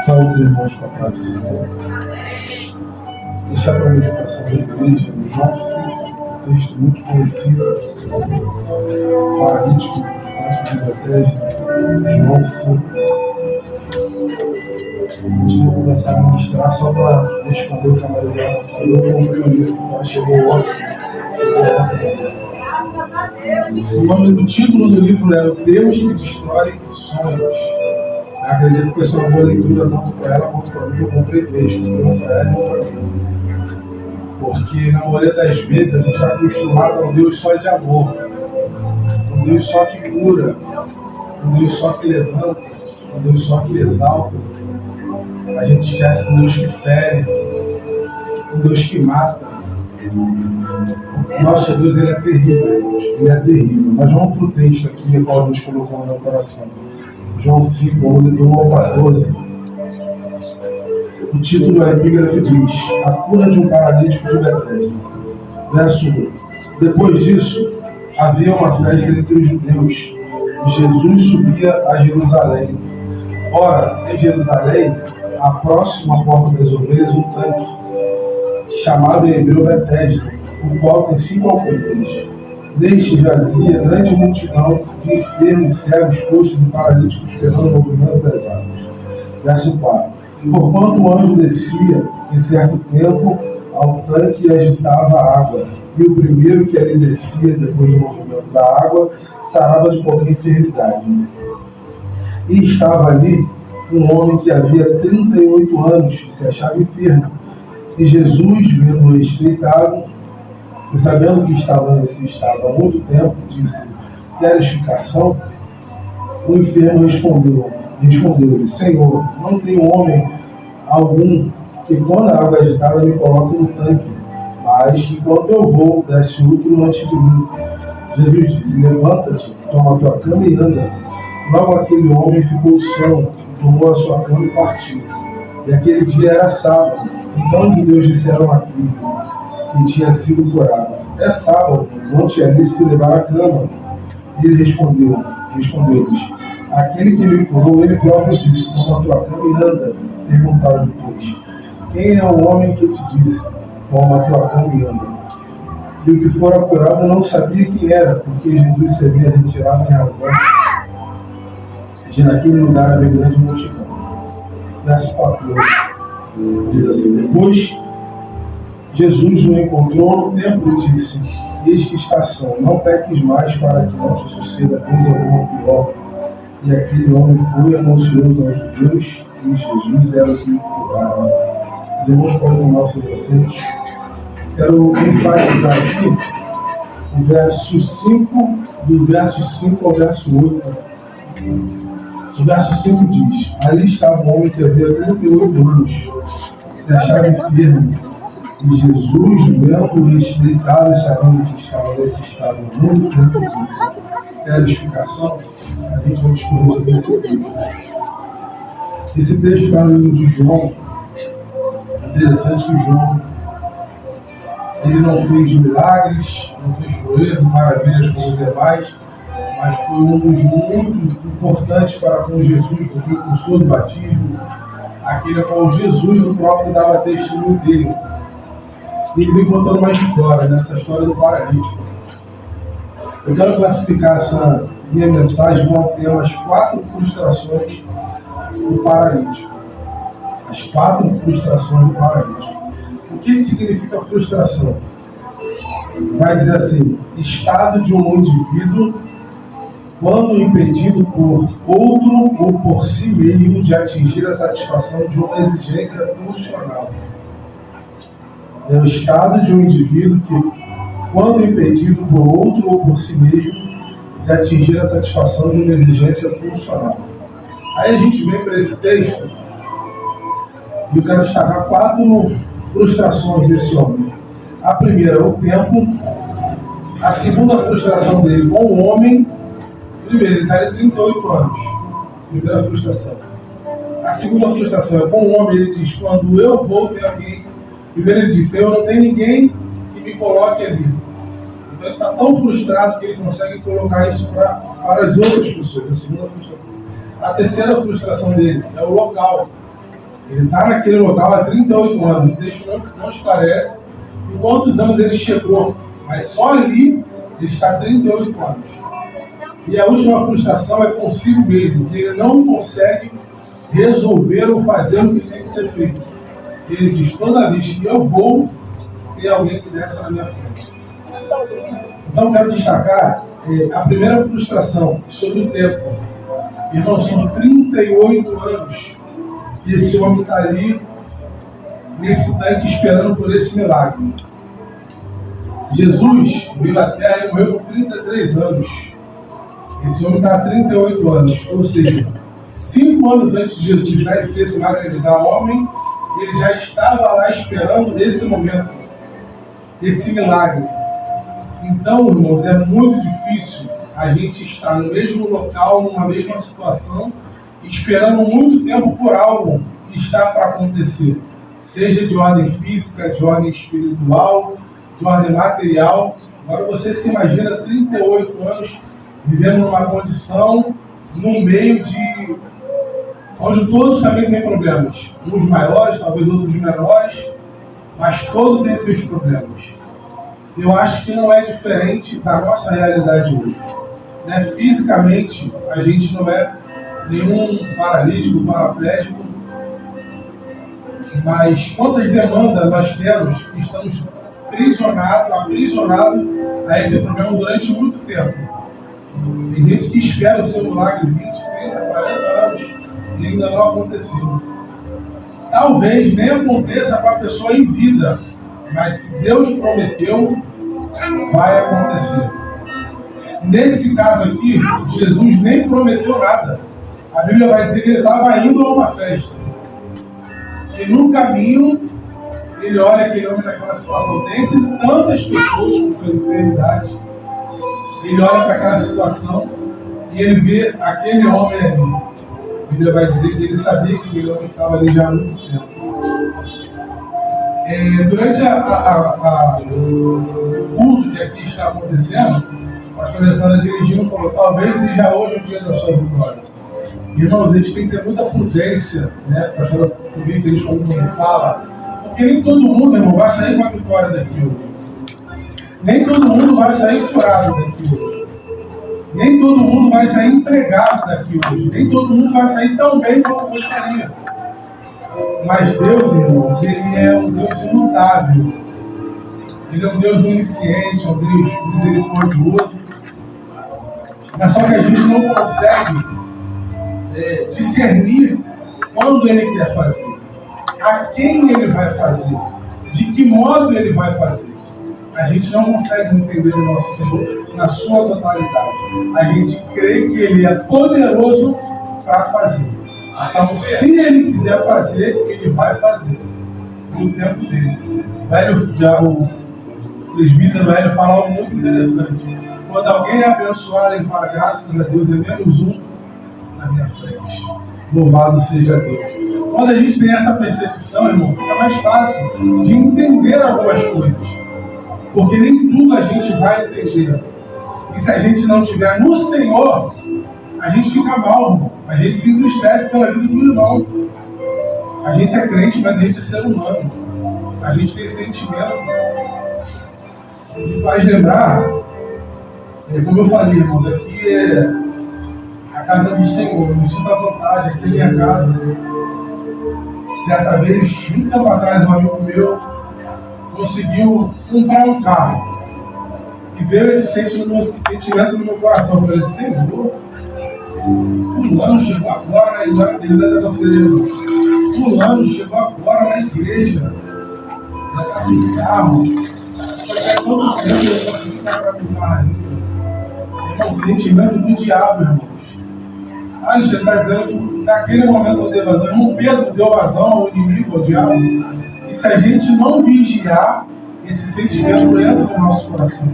Saúde os irmãos com a paz do Senhor. Deixar para a meditação da igreja em João 5, um texto muito conhecido, paralítico de Betesda, João 5. Antes de eu começar a ministrar, só para responder o que a Maria falou, como foi o livro que chegou ontem. Graças a Deus. O nome do título do livro é O Deus que Destrói Sonhos. Eu acredito que foi uma boa leitura tanto para ela quanto para mim. Eu comprei dois, comprei um para ela e um para mim. Porque na maioria das vezes a gente está acostumado a um Deus só de amor, um Deus só que cura, um Deus só que levanta, um Deus só que exalta. A gente esquece um Deus que fere, um Deus que mata. Nosso Deus, ele é terrível, ele é terrível. Mas vamos para o texto aqui, que qual Deus colocou no meu coração. João 5, vamos ler do 1 ao 12. O título da epígrafe diz: A cura de um paralítico de Betesda. Verso 1. Depois disso, havia uma festa entre os judeus, e Jesus subia a Jerusalém. Ora, em Jerusalém, à próxima porta das ovelhas, um tanque, chamado em hebreu Betesda, o qual tem 5 alqueires. Neste jazia grande multidão de enfermos, cegos, coxos e paralíticos esperando o movimento das águas. Verso 4. Porquanto o anjo descia, em certo tempo, ao tanque e agitava a água, e o primeiro que ali descia, depois do movimento da água, sarava de qualquer enfermidade. E estava ali um homem que havia 38 anos, e se achava enfermo. E Jesus, vendo-o deitado, e sabendo que estava nesse estado há muito tempo, disse: Queres ficar são? O enfermo respondeu-lhe: Senhor, não tenho homem algum que, quando a água é agitada, me coloque no tanque, mas que quando eu vou, desce outro antes de mim. Jesus disse: Levanta-te, toma a tua cama e anda. Logo aquele homem ficou são, tomou a sua cama e partiu. E aquele dia era sábado. Então os judeus disseram aqui que tinha sido curado: É sábado, não te é lícito levar a cama. E ele respondeu-lhes: Aquele que me curou, ele próprio disse: Toma a tua cama e anda. Perguntaram depois: Quem é o homem que te disse: Toma a tua cama e anda? E o que fora curado não sabia quem era, porque Jesus se havia retirado em razão de naquele lugar haver grande multidão. Verso 14 diz assim: Depois Jesus o encontrou no templo e disse: Eis que está são, não peques mais para que não te suceda coisa alguma pior. E aquele homem foi anuncioso aos judeus, e Jesus era o que o curava. Os irmãos podem tomar os seus assentos. Quero enfatizar aqui o verso 5, do verso 5 ao verso 8. O verso 5 diz: Ali estava um homem que havia 38 anos, se achava enfermo. E Jesus, vendo este deitado e sabendo que estava nesse estado muito tempo, disse: Queres ficar são? A gente vai discorrer sobre esse texto. Esse texto está no livro de João. Interessante que João, ele não fez milagres, não fez proezas, maravilhas como os demais, mas foi um dos muito importantes para com Jesus, o precursor do batismo, aquele a qual Jesus o próprio dava testemunho dele. Ele vem contando uma história, nessa história do paralítico. Eu quero classificar essa minha mensagem com as 4 frustrações do paralítico. As 4 frustrações do paralítico. O que significa frustração? Vai dizer assim: estado de um indivíduo quando impedido por outro ou por si mesmo de atingir a satisfação de uma exigência pulsional. É o estado de um indivíduo que, quando impedido por outro ou por si mesmo, de atingir a satisfação de uma exigência pulsional. Aí a gente vem para esse texto e eu quero destacar 4 frustrações desse homem. A primeira é o tempo. A segunda frustração dele com o homem. Primeiro, ele está de 38 anos. Primeira frustração. A segunda frustração é com o homem. Ele diz: quando eu vou ter alguém. Primeiro ele diz: eu não tenho ninguém que me coloque ali. Então ele está tão frustrado que ele consegue colocar isso para as outras pessoas. A segunda frustração. A terceira frustração dele é o local. Ele está naquele local há 38 anos. O texto não esclarece em quantos anos ele chegou, mas só ali ele está há 38 anos. E a última frustração é consigo mesmo, que ele não consegue resolver ou fazer o que tem que ser feito. Ele diz: toda vez que eu vou, tem alguém que desce na minha frente. Então, quero destacar a primeira frustração sobre o tempo. Irmão, são 38 anos que esse homem está ali, nesse tanque, esperando por esse milagre. Jesus veio à Terra e morreu com 33 anos. Esse homem está há 38 anos. Ou seja, 5 anos antes de Jesus nascer, se materializar homem, ele já estava lá esperando esse momento, esse milagre. Então, irmãos, é muito difícil a gente estar no mesmo local, numa mesma situação, esperando muito tempo por algo que está para acontecer. Seja de ordem física, de ordem espiritual, de ordem material. Agora você se imagina 38 anos vivendo numa condição, num meio de onde todos também têm problemas. Uns maiores, talvez outros menores, mas todos têm seus problemas. Eu acho que não é diferente da nossa realidade hoje. Né? Fisicamente, a gente não é nenhum paralítico, paraplégico, mas quantas demandas nós temos que estamos aprisionados a esse problema durante muito tempo. Tem gente que espera o seu milagre 20, 30, 40 anos e ainda não aconteceu. Talvez nem aconteça com a pessoa em vida, mas se Deus prometeu, vai acontecer. Nesse caso aqui, Jesus nem prometeu nada. A Bíblia vai dizer que ele estava indo a uma festa. E no caminho, ele olha aquele homem naquela situação. Dentre tantas pessoas com suas enfermidades, ele olha para aquela situação e ele vê aquele homem ali. A Bíblia vai dizer que ele sabia que aquele homem estava ali já há muito tempo. Durante o culto que aqui está acontecendo, a pastora Alessandra dirigindo falou: talvez seja hoje o dia da sua vitória. Irmãos, a gente tem que ter muita prudência, né? A pastora ficou bem feliz quando ele fala, porque nem todo mundo, irmão, vai sair com a vitória daqui hoje. Nem todo mundo vai sair curado daqui hoje. Nem todo mundo vai sair empregado daqui hoje. Nem todo mundo vai sair tão bem como gostaria. Mas Deus, irmãos, Ele é um Deus imutável. Ele é um Deus onisciente, um Deus misericordioso. Mas só que a gente não consegue discernir quando Ele quer fazer, a quem Ele vai fazer, de que modo Ele vai fazer. A gente não consegue entender o nosso Senhor na sua totalidade. A gente crê que Ele é poderoso para fazer. Então, se Ele quiser fazer, Ele vai fazer no tempo dele. O presbítero Hélio fala algo muito interessante. Quando alguém é abençoado, ele fala: graças a Deus, é menos um na minha frente. Louvado seja Deus. Quando a gente tem essa percepção, irmão, fica mais fácil de entender algumas coisas. Porque nem tudo a gente vai entender. E se a gente não estiver no Senhor, a gente fica mal, irmão. A gente se entristece pela vida do irmão. A gente é crente, mas a gente é ser humano. A gente tem sentimento. Me faz lembrar, como eu falei, irmãos, aqui é a casa do Senhor. Eu me sinto à vontade, aqui é minha casa. Certa vez, muito tempo atrás, um amigo meu conseguiu comprar um carro. E veio esse sentimento no meu coração. Eu falei: Senhor, fulano chegou agora na igreja, ele da nossa igreja. Fulano chegou agora na igreja. Já está com carro. Faz todo tempo eu consegui comprar um carro ainda. Irmão, sentimento do diabo, irmãos. Você está dizendo que naquele momento eu dei vazão. Irmão Pedro deu vazão ao inimigo, ao diabo. E se a gente não vigiar, esse sentimento entra no nosso coração.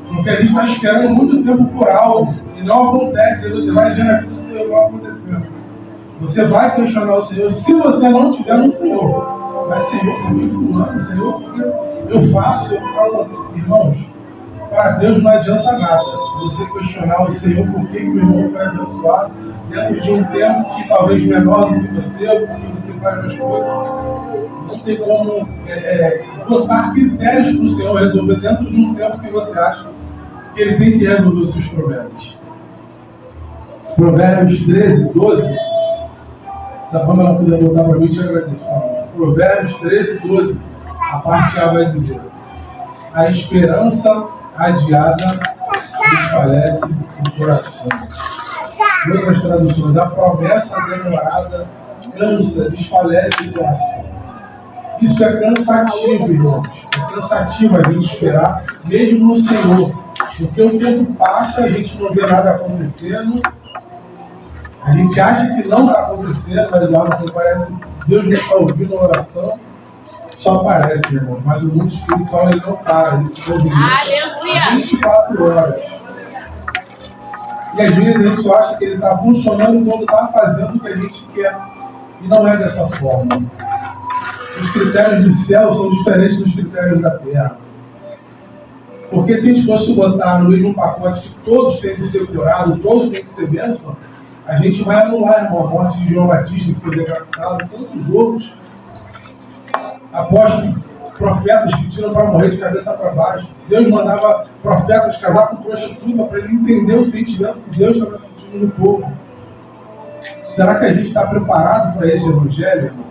Porque a gente está esperando muito tempo por algo e não acontece. Aí você vai vendo aquilo que não acontecendo. Você vai questionar o Senhor se você não estiver no Senhor. Mas, Senhor, por que fulano? Senhor, por que eu faço? Eu falo, irmãos, Para Deus não adianta nada você questionar o Senhor por que o irmão foi abençoado dentro de um tempo que talvez menor do que você, ou porque você faz as coisas. Não tem como botar critérios para o Senhor resolver dentro de um tempo que você acha que Ele tem que resolver os seus problemas. Provérbios 13, 12. Se a Pamela puder botar para mim, eu te agradeço. Provérbios 13, 12. A parte A vai dizer: a esperança adiada desfalece o coração. Em outras traduções, a promessa demorada cansa, desfalece o coração. Isso é cansativo, irmãos. É cansativo a gente esperar, mesmo no Senhor. Porque o tempo passa, a gente não vê nada acontecendo. A gente acha que não está acontecendo, mas lá não parece que Deus não está ouvindo a oração. Só parece, irmão. Mas o mundo espiritual ele não para. Ele se movimenta 24 horas. E às vezes a gente só acha que ele está funcionando quando está fazendo o que a gente quer. E não é dessa forma. Os critérios do céu são diferentes dos critérios da terra. Porque se a gente fosse botar no meio de um pacote que todos têm de ser curados, todos têm de ser bênção, a gente vai anular, irmão, a morte de João Batista, que foi decapitado, tantos outros. Após que profetas pediram para morrer de cabeça para baixo, Deus mandava profetas casar com prostituta para ele entender o sentimento que Deus estava sentindo no povo. Será que a gente está preparado para esse evangelho, irmãos?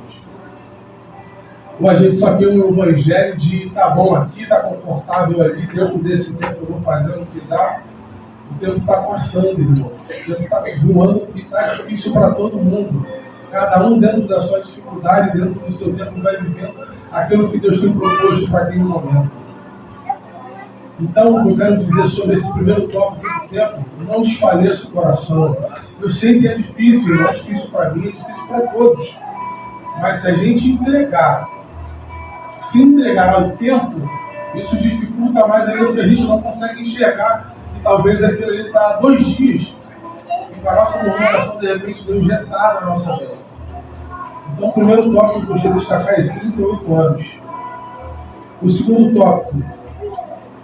Ou a gente só quer um evangelho de tá bom aqui, tá confortável ali, dentro desse tempo eu vou fazendo o que dá? O tempo está passando, irmãos. O tempo está voando e está difícil para todo mundo. Cada um dentro da sua dificuldade, dentro do seu tempo, vai vivendo aquilo que Deus tem proposto para aquele momento. Então, o que eu quero dizer sobre esse primeiro tópico do tempo, não desfaleça o coração. Eu sei que é difícil, não é difícil para mim, é difícil para todos. Mas se a gente se entregar ao tempo, isso dificulta mais ainda, porque a gente não consegue enxergar. E talvez aquilo ali está há 2 dias. E com a nossa murmuração, de repente, Deus retarda a nossa bênção. Então, o primeiro tópico que eu gostaria de destacar é esse: 38 anos. O segundo tópico,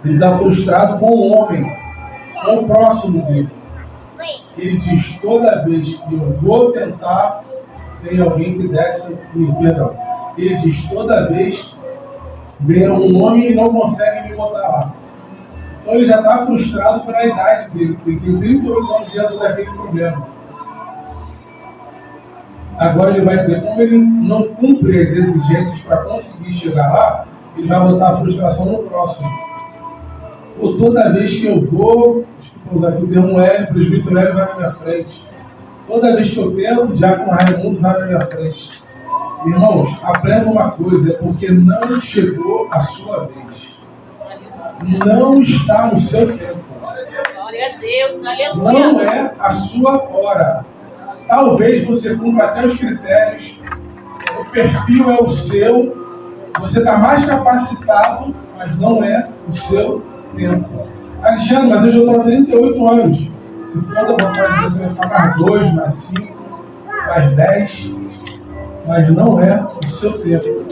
ele está frustrado com o homem, com o próximo dele. Ele diz: toda vez que eu vou tentar, tem alguém que desce, perdão. Ele diz: toda vez vem um homem que não consegue me botar lá. Então ele já está frustrado pela idade dele, porque ele tem 38 anos dentro daquele problema. Agora ele vai dizer, como ele não cumpre as exigências para conseguir chegar lá, ele vai botar a frustração no próximo. Ou toda vez que eu vou, desculpa usar aqui o termo Hélio, o presbítero Hélio vai na minha frente. Toda vez que eu tento, o diácono Raimundo vai na minha frente. Irmãos, aprenda uma coisa, é porque não chegou a sua vez. Não está no seu tempo. Glória a Deus, aleluia. Não é a sua hora. Talvez você cumpra até os critérios, o perfil é o seu, você está mais capacitado, mas não é o seu tempo. Alexandre, mas eu já estou há 38 anos. Se for da vontade, você vai ficar mais 2, mais 5, mais 10, mas não é o seu tempo.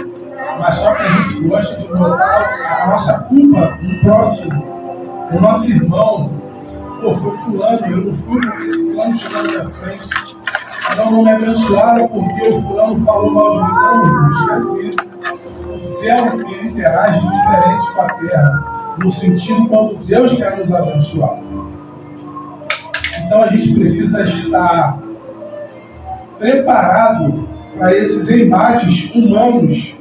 Mas só que a gente gosta de botar a nossa culpa no próximo, no nosso irmão. Pô, foi fulano, eu não fui porque esse fulano chegou na minha frente. Não me abençoaram porque o fulano falou mal de mim. Não esquece isso. O céu, ele interage diferente com a terra, no sentido quando Deus quer nos abençoar. Então a gente precisa estar preparado para esses embates humanos,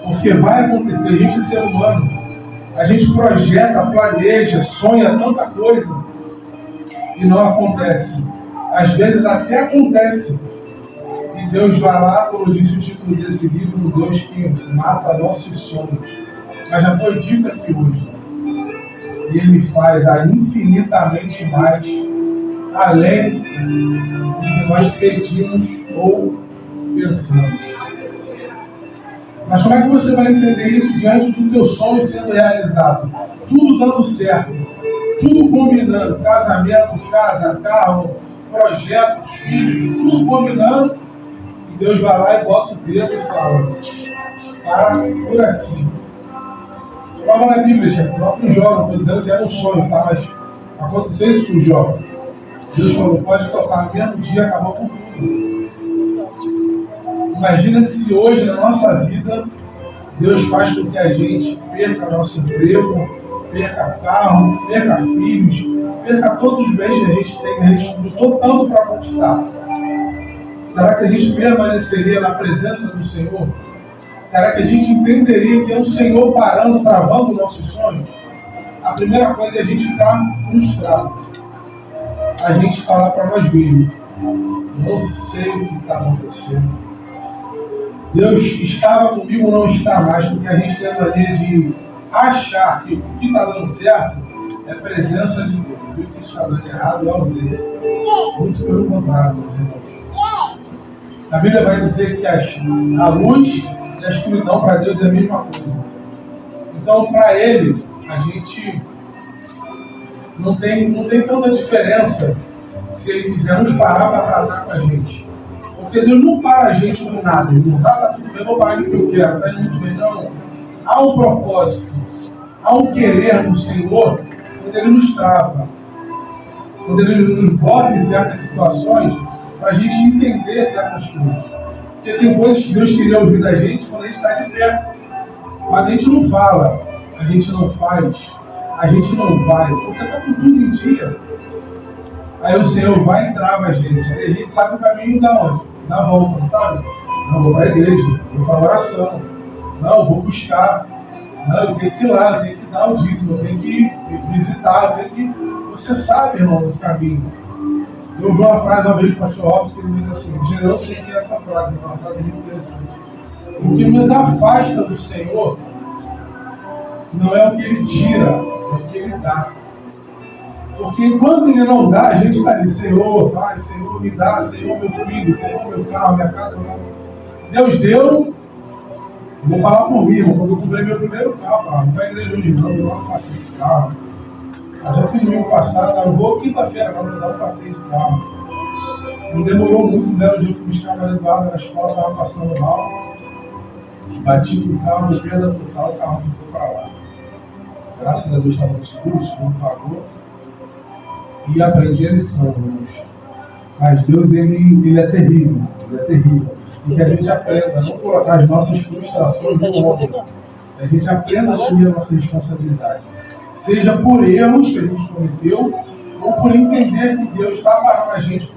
porque vai acontecer. A gente é ser humano, a gente projeta, planeja, sonha tanta coisa e não acontece. Às vezes até acontece e Deus vai lá, como disse o título desse livro, um Deus que mata nossos sonhos. Mas já foi dito aqui hoje, e Ele faz infinitamente mais, além do que nós pedimos ou pensamos. Mas como é que você vai entender isso diante do teu sonho sendo realizado? Tudo dando certo, tudo combinando, casamento, casa, carro, projetos, filhos, tudo combinando, e Deus vai lá e bota o dedo e fala: para por aqui. Prova na Bíblia, gente. O próprio Jó, não estou dizendo que era um sonho, tá? Mas aconteceu isso com o Jó. Deus falou, pode tocar no mesmo dia, acabou com tudo. Imagina se hoje, na nossa vida, Deus faz com que a gente perca nosso emprego, perca carro, perca filhos, perca todos os bens que a gente tem, que a gente lutou tanto para conquistar. Será que a gente permaneceria na presença do Senhor? Será que a gente entenderia que é o Senhor parando, travando nossos sonhos? A primeira coisa é a gente ficar frustrado. A gente falar para nós mesmos, não sei o que está acontecendo. Deus estava comigo, não está mais, porque a gente tem a mania de achar que o que está dando certo é presença de Deus. E o que está dando errado é ausência. Muito pelo contrário, meus irmãos. A Bíblia vai dizer que a luz e a escuridão para Deus é a mesma coisa. Então, para Ele, a gente não tem tanta diferença se Ele quiser nos parar para tratar com a gente. Porque Deus não para a gente com nada. Ele não tá tudo bem, vou parar o que eu quero, está indo muito bem. Não. Há um propósito, há um querer do Senhor quando Ele nos trava. Quando Ele nos bota em certas situações para a gente entender certas coisas. Porque tem coisas que Deus queria ouvir da gente quando a gente está de perto. Mas a gente não fala, a gente não faz, a gente não vai, porque está com tudo em dia. Aí o Senhor vai e trava a gente. Aí a gente sabe o caminho da onde? Da volta, sabe? Não, vou para a igreja, vou para a oração. Não, vou buscar. Não, eu tenho que ir lá, eu tenho que dar o dízimo, eu tenho que visitar, eu tenho que... Você sabe, irmão, esse caminho. Eu ouvi uma frase uma vez do pastor Robson, que ele diz assim, eu não sei que é essa frase, é uma frase muito interessante. O que nos afasta do Senhor não é o que Ele tira, é o que Ele dá. Porque enquanto Ele não dá, a gente está ali, Senhor, vai, Senhor, me dá, Senhor, meu filho, Senhor, meu carro, minha casa. Deus deu, eu vou falar por mim, irmão, quando eu comprei meu primeiro carro, eu falava, não vai igreja hoje não, eu não passei de carro. Eu já fiz domingo passado, eu vou quinta-feira, agora vou dar um passeio de carro. Não demorou muito, um belo dia eu fui buscar a Maria Eduarda na escola, estava passando mal. Bati com o carro, perda total, o carro ficou para lá. Graças a Deus estava no seguro, o seguro pagou. E aprendi a lição, irmãos. Mas Deus, ele é terrível, Ele é terrível. E que a gente aprenda a não colocar as nossas frustrações no ombro. Que a gente aprenda a assumir a nossa responsabilidade. Seja por erros que a gente cometeu, ou por entender que Deus está parando a gente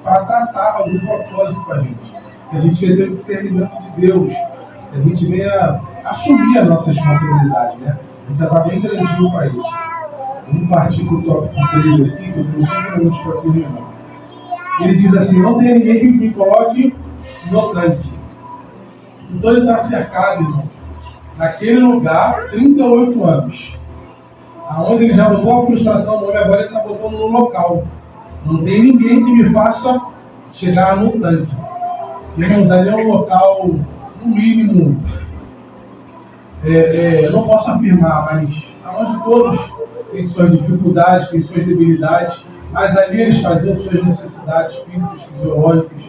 para tratar algum propósito com a gente. Que a gente venha ter o discernimento de Deus. Que a gente venha assumir a nossa responsabilidade, né? A gente já está bem grandinho para isso. Vamos partir para o tópico 3 aqui, que eu tenho 5 minutos para terminar. Ele diz assim, não tem ninguém que me coloque no tanque. Então ele está cercado, irmão, naquele lugar, 38 anos. Aonde ele já botou a frustração no homem, agora ele está botando no local. Não tem ninguém que me faça chegar no tanque. Irmãos, ali é um local, no mínimo, não posso afirmar, mas aonde todos têm suas dificuldades, têm suas debilidades, mas ali eles faziam suas necessidades físicas, fisiológicas.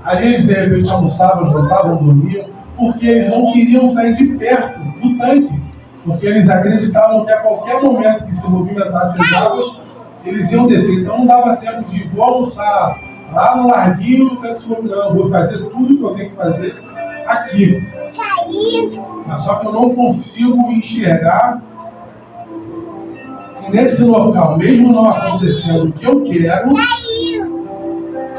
Ali eles de repente almoçavam, jantavam, dormiam, porque eles não queriam sair de perto do tanque, porque eles acreditavam que a qualquer momento que se movimentasse as águas, eles iam descer. Então não dava tempo de vou almoçar lá no larguinho, no tanque se movimentar, vou fazer tudo que eu tenho que fazer aqui. Mas só que eu não consigo enxergar que nesse local, mesmo não acontecendo o que eu quero,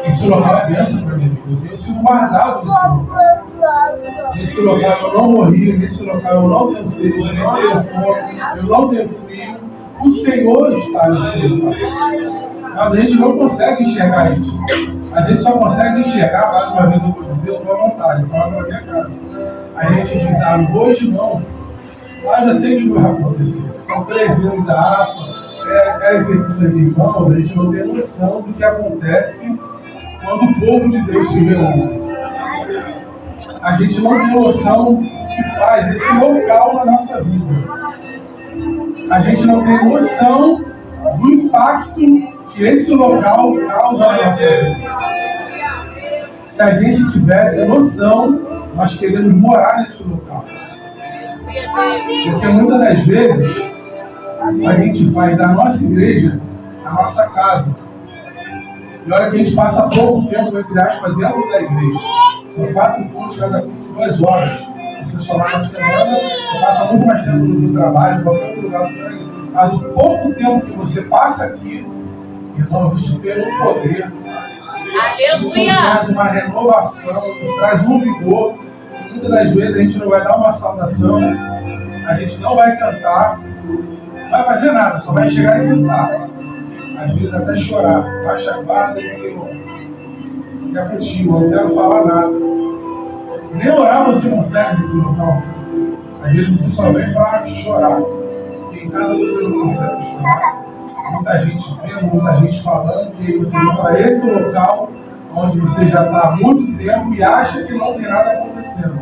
esse local é bênção para minha vida. Eu tenho sido guardado nesse local. Nesse local eu não morri, nesse local eu não tenho sede, eu não tenho fome, eu não tenho frio. O Senhor está nesse local. Mas a gente não consegue enxergar isso. A gente só consegue enxergar, mais uma vez eu vou dizer, eu estou à vontade, eu falo para minha casa. A gente diz, hoje não. Lá já sei o que vai acontecer. São 3 anos da APA, 10 irmãos, a gente não tem noção do que acontece quando o povo de Deus se reúne. A gente não tem noção do que faz esse local na nossa vida. A gente não tem noção do impacto que esse local causa na nossa vida. Se a gente tivesse noção, nós queremos morar nesse local. Porque muitas das vezes a gente faz da nossa igreja a nossa casa. E olha que a gente passa pouco tempo, entre aspas, dentro da igreja. São 4 cultos, cada culto 2 horas. Você somar na semana, você passa muito mais tempo no trabalho, em qualquer outro lugar do mundo. Mas o pouco tempo que você passa aqui, irmão, isso tem um poder. Isso nos traz uma renovação, nos traz um vigor. Muitas das vezes a gente não vai dar uma saudação, a gente não vai cantar, não vai fazer nada, só vai chegar e sentar. Às vezes até chorar. Baixa a guarda e dizer, Senhor, é contigo, não quero falar nada. Nem orar você consegue nesse local. Às vezes você só vem para chorar. Porque em casa você não consegue chorar. Muita gente vendo, muita gente falando, e aí você vem para esse local onde você já está há muito tempo e acha que não tem nada acontecendo.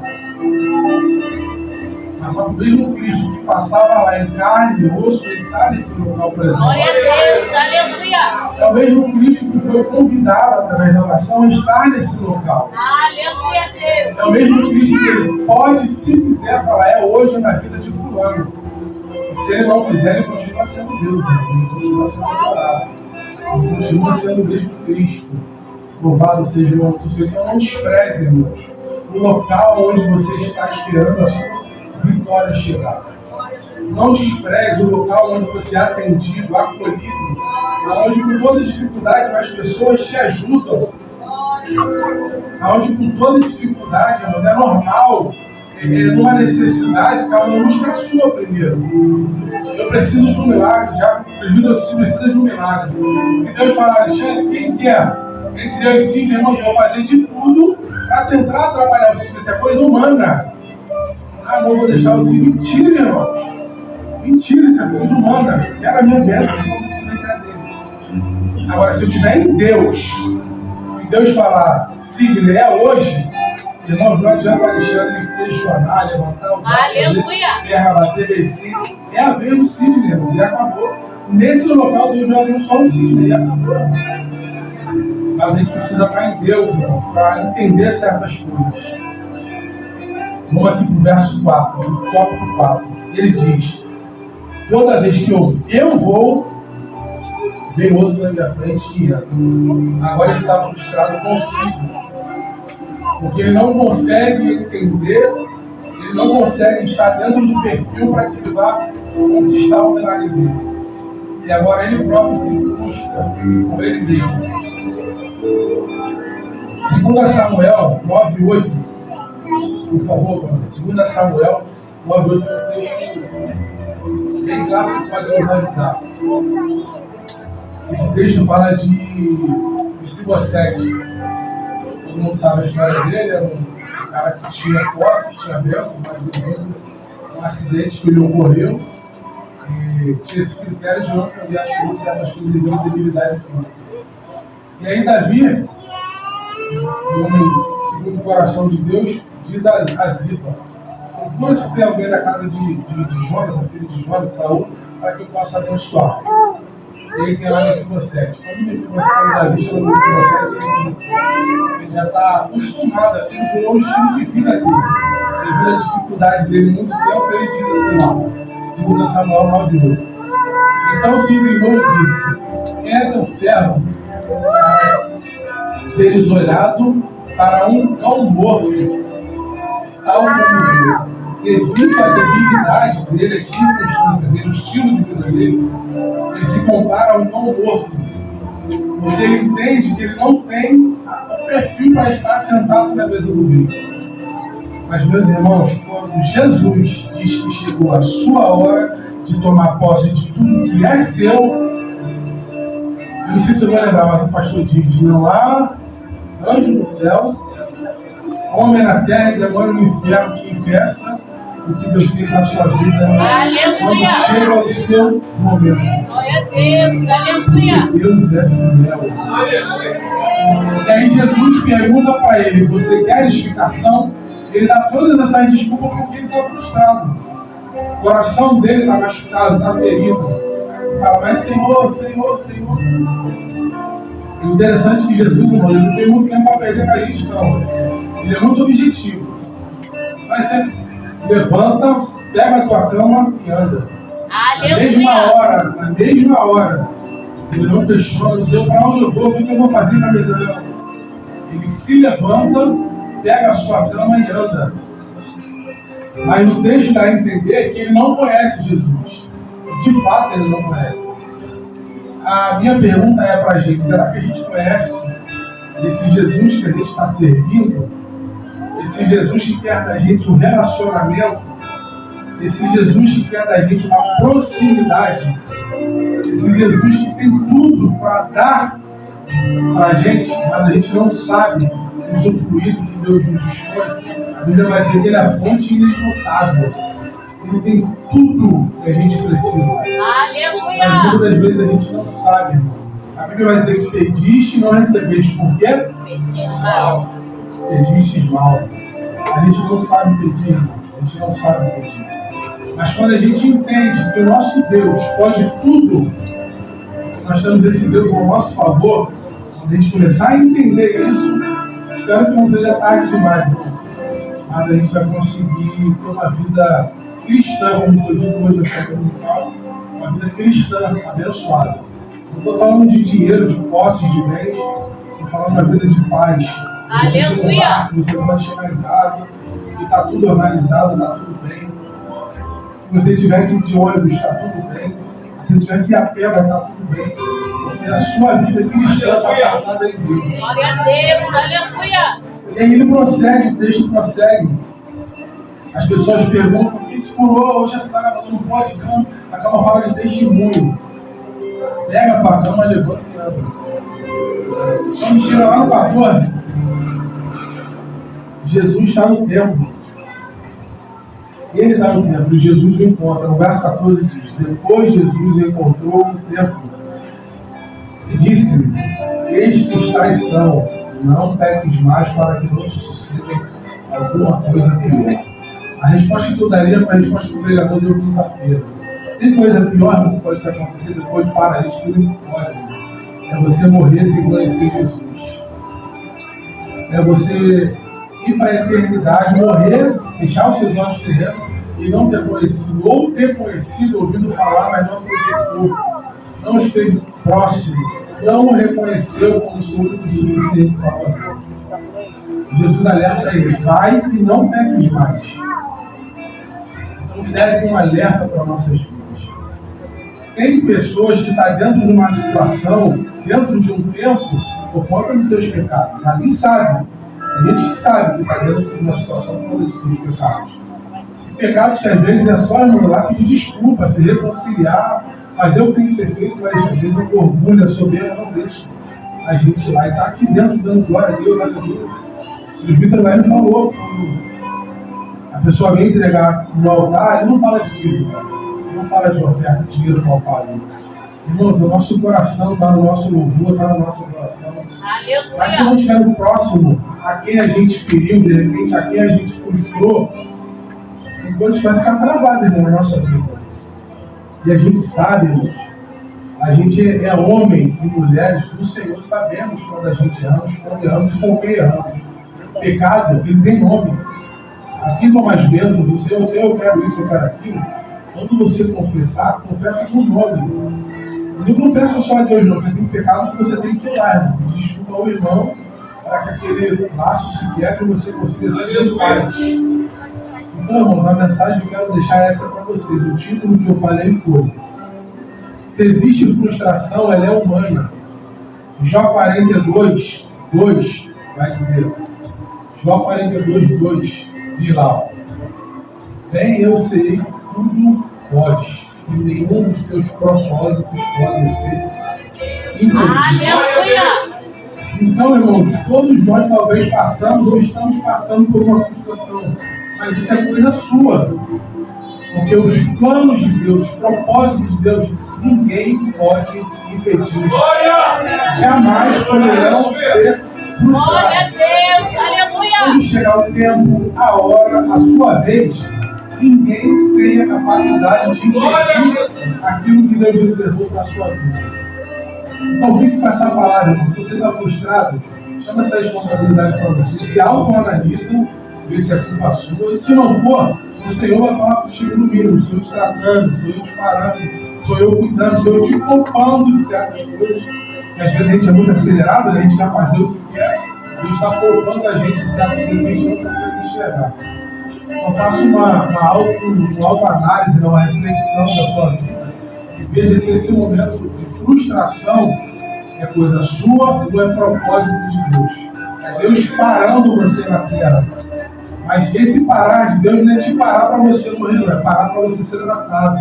Mas só que o mesmo Cristo que passava lá em carne e osso, ele está nesse local presente. Glória a Deus, aleluia. É o mesmo Cristo que foi convidado através da oração a estar nesse local. Aleluia, Deus. É o mesmo Cristo que ele pode, se quiser, falar, é hoje na vida de fulano. E se ele não fizer, ele continua sendo Deus, ele continua sendo adorado. Ele continua sendo o mesmo Cristo. Louvado seja o nome do Senhor. Então não despreze, irmãos, o local onde você está esperando a sua vitória chegar. Não despreze o local onde você é atendido, acolhido, onde com toda dificuldade as pessoas te ajudam, onde com toda dificuldade, irmãos, é normal, numa necessidade, cada um busca a sua primeiro. Eu preciso de um milagre, já precisa de um milagre. Se Deus falar, Alexandre, quem quer? Entre eu e Cid, irmãos, vou fazer de tudo para tentar trabalhar o Cid. Isso é coisa humana. Ah, não vou deixar o Cid. Mentira, irmãos. Mentira, isso é coisa humana. Quero a minha bênção, se não se brincar dele. Agora, se eu estiver em Deus, e Deus falar, Sidney, é hoje, irmão, não adianta Alexandre questionar, levantar o braço, terra, bater, descer. É a vez do Sidney, irmãos, e acabou. Nesse local, Deus já deu só o Sidney, e acabou. Mas a gente precisa estar em Deus, irmão, para entender certas coisas. Vamos aqui para o verso 4, do tópico 4. Ele diz, toda vez que eu vou, vem outro na minha frente e entra. Agora ele está frustrado consigo. Porque ele não consegue entender, ele não consegue estar dentro do perfil para que ele vá conquistar o milagre dele. E agora ele próprio se frustra com ele mesmo. 2 Samuel 9:8, por favor, 2 Samuel 9:8, um texto bem clássico que pode nos ajudar. Esse texto fala de Mefibosete. Todo mundo sabe a história dele, era um cara que tinha posses, tinha bênção, mas devido a um acidente que lhe ocorreu, e tinha esse critério de não poder achar certas coisas devido à debilidade física. E aí Davi, o homem segundo o coração de Deus, diz a Ziba, procura se tem alguém da casa de Jonathan, filho de Jonathan, de Saul, para que eu possa abençoar. E ele tem lá Mefibosete. Quando Mefibosete, Davi chama Mefibosete, ele diz assim, ele já está acostumado, ele virou um estilo de vida dele. Devido à dificuldade dele, muito tempo, ele diz assim, lá, 2 Samuel 9:8. Então se inclinou e disse, quem é teu servo? Teres olhado para um cão morto, tal como eu, devido à debilidade dele, a circunstância dele, o estilo de vida dele, ele se compara a um cão morto, porque ele entende que ele não tem o perfil para estar sentado na mesa do rei. Mas, meus irmãos, quando Jesus diz que chegou a sua hora de tomar posse de tudo que é seu, eu não sei se eu vou lembrar, mas o pastor diz, não há anjo nos céus, homem na terra e demônio no inferno que impeça o que Deus tem na sua vida. Aleluia. Quando chega ao seu momento. Glória a Deus, aleluia. Deus é fiel. E aí Jesus pergunta para ele, você quer edificação? Ele dá todas essas desculpas porque ele está frustrado. O coração dele está machucado, está ferido. Fala, mas Senhor, Senhor, Senhor. O interessante é que Jesus, irmão, ele não tem muito tempo para perder com a gente, não. Ele é muito objetivo. Mas você levanta, pega a tua cama e anda. Aleluia. Na mesma hora, ele não questiona, não sei para onde eu vou, o que eu vou fazer na minha vida. Ele se levanta, pega a sua cama e anda. Mas no texto dá a entender que ele não conhece Jesus. De fato, ele não conhece. A minha pergunta é para a gente: será que a gente conhece esse Jesus que a gente está servindo? Esse Jesus que quer da gente um relacionamento? Esse Jesus que quer da gente uma proximidade? Esse Jesus que tem tudo para dar para a gente, mas a gente não sabe usufruir do que Deus nos dispõe? A Bíblia vai dizer que ele é a fonte inesgotável. Ele tem tudo que a gente precisa. Aleluia. Mas muitas das vezes a gente não sabe, irmão. A Bíblia vai dizer que pediste e não recebeste. Por quê? Pediste mal. Pediste mal. A gente não sabe pedir, irmão. A gente não sabe pedir. Mas quando a gente entende que o nosso Deus pode tudo, que nós temos esse Deus ao nosso favor, quando a gente começar a entender isso, espero que não seja tarde demais, irmão. Mas a gente vai conseguir ter uma vida cristã, como foi dito hoje na escola dominical, uma vida cristã abençoada. Não estou falando de dinheiro, de posses, de bens, estou falando de uma vida de paz. Você tem um lar, você pode chegar em casa e está tudo organizado, está tudo bem. Se você tiver que ir de ônibus, está tudo bem. Se você tiver que ir a pé, vai estar tudo bem. Porque a sua vida cristã está tratada em Deus. Glória a Deus, aleluia. E aí ele prossegue, o texto prossegue. As pessoas perguntam: por que te curou? Hoje é sábado, não pode cama. A cama fala de testemunho. Pega a tua cama, levanta e anda. Quando chega lá no 14, Jesus está no templo. Ele está no templo e Jesus o encontra. No verso 14 diz: depois Jesus o encontrou no templo e disse-lhe: eis que estás são, não peques mais para que não te suceda alguma coisa pior. A resposta que eu daria foi a resposta que o pregador deu quinta-feira. Tem coisa pior que pode acontecer depois de paralítico? Ele não pode. É você morrer sem conhecer Jesus. É você ir para a eternidade, morrer, fechar os seus olhos terrenos e não ter conhecido, ou ter conhecido, ouvido falar, mas não acreditou, não esteve próximo, não o reconheceu como seu único e suficiente Salvador. Jesus alerta ele: vai e não peques mais. Então serve um alerta para nossas vidas. Tem pessoas que estão dentro de uma situação, dentro de um tempo, por conta dos seus pecados. Ali sabe. Tem gente que sabe que está dentro de uma situação por conta dos seus pecados. E pecados que às vezes é só ir lá pedir desculpa, se reconciliar, fazer o que tem que ser feito, mas às vezes o orgulho, a soberba não deixa a gente lá. E está aqui dentro dando glória a Deus, aleluia. O presbítero Hélio falou: quando a pessoa vem entregar no altar, ele não fala de dízimo, ele não fala de oferta, de dinheiro palpável. Irmãos, o nosso coração está no nosso louvor, está na nossa oração. Aleluia. Mas se não estiver no próximo, a quem a gente feriu, de repente, a quem a gente frustrou, tem coisas que vai ficar travada, irmão, na nossa vida. E a gente sabe, irmão, a gente é homem e mulheres do Senhor, sabemos quando a gente ama, quando erramos e com quem erramos. Pecado, ele tem nome. Assim como as bênçãos do Senhor, Senhor, eu quero isso, eu quero aquilo. Quando você confessar, confessa com o nome. Não confessa só a Deus, não, porque tem pecado que você tem que ir lá, irmão. Desculpa ao irmão, para que aquele laço se quebre e você consiga ser em paz. Então, irmãos, a mensagem que eu quero deixar é essa para vocês. O título que eu falei foi: se existe frustração, ela é humana. Jó 42, 2 vai dizer. Jó 42, 2 diz lá: bem, eu sei que tudo podes, e nenhum dos teus propósitos pode ser impedido. Aleluia. Então, irmãos, todos nós talvez passamos ou estamos passando por uma frustração, mas isso é coisa sua, porque os planos de Deus, os propósitos de Deus, ninguém pode impedir. Jamais poderão ser frustrados. Glória a Deus, aleluia. Quando chegar o tempo, a hora, a sua vez, ninguém tem a capacidade de impedir aquilo que Deus reservou para a sua vida. Então fique com essa palavra, irmão. Se você está frustrado, chama essa responsabilidade para você. Se autoanalisa ver se é culpa sua. E se não for, o Senhor vai falar contigo no mínimo. Sou eu te tratando, sou eu te parando, sou eu cuidando, sou eu te poupando de certas coisas. E às vezes a gente é muito acelerado, né? A gente quer fazer o que quer. Deus está poupando a gente de certas coisas que a gente não consegue enxergar. Então faça uma autoanálise, uma reflexão da sua vida. E veja se esse momento de frustração é coisa sua ou é propósito de Deus. É Deus parando você na terra. Mas esse parar de Deus não é te parar para você morrer, não. É parar para você ser tratado.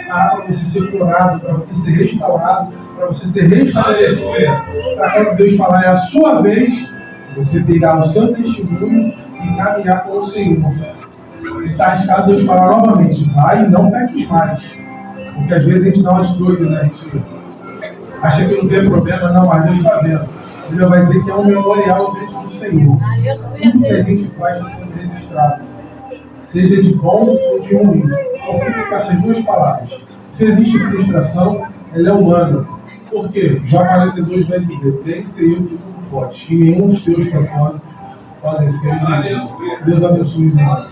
Parar para você ser curado, para você ser restaurado, para você se restabelecer. Para quando Deus falar, é a sua vez, você pegar o seu testemunho e caminhar com o Senhor. E está arriscado Deus falar novamente, vai e não peques mais. Porque às vezes a gente dá umas doidas, né? A gente acha que não tem problema, não, mas Deus está vendo. Ele vai dizer que é um memorial diante do Senhor. Tudo que a gente faz está sendo registrado. Seja de bom ou de ruim. Então fica com essas duas palavras. Se existe frustração, ela é humana. Por quê? Jó 42 vai dizer, tem que ser eu que tudo pode. E nenhum dos teus propósitos podem ser impedidos. Deus abençoe os irmãos.